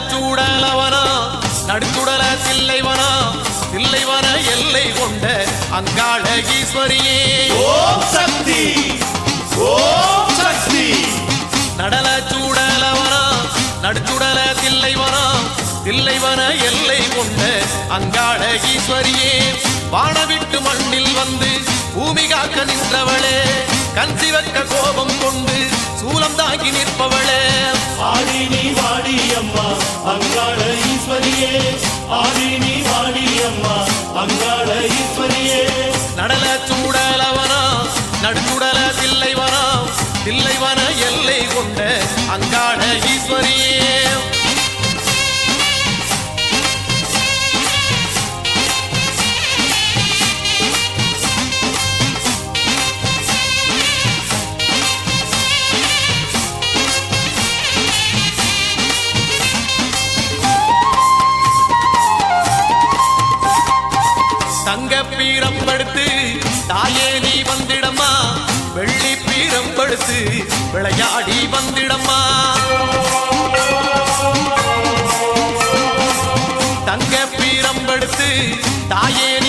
சூடலவனா நடுச்சுடல தில்லைவனா தில்லைவன எல்லை கொண்ட அங்காள ஈஸ்வரியே ஓம் சக்தி ஓம் சக்தி நடல சூடலவனா நடுச்சுடல தில்லைவனா தில்லைவன எல்லை கொண்ட அங்காள ஈஸ்வரியே வானவிட்டு மண்ணில் வந்து பூமி காக்க நின்றவளே கண் சிவக்க கோபம் கொண்டு சூலம் தாங்கி நிற்பவளே ஆடினி வாடி அம்மா அங்காள ஈஸ்வரியே ஆடினி வாடி அம்மா அங்காள ஈஸ்வரியே நடல சூடலவனா நடுச்சுடல தில்லைவனா தில்லைவன எல்லை கொண்ட அங்காள ஈஸ்வரியே தங்க பீரம்படுத்து தாயே நீ வந்திடம்மா வெள்ளி பீரம்படுத்து விளையாடி வந்திடம்மா தங்க பீரம்படுத்து தாயே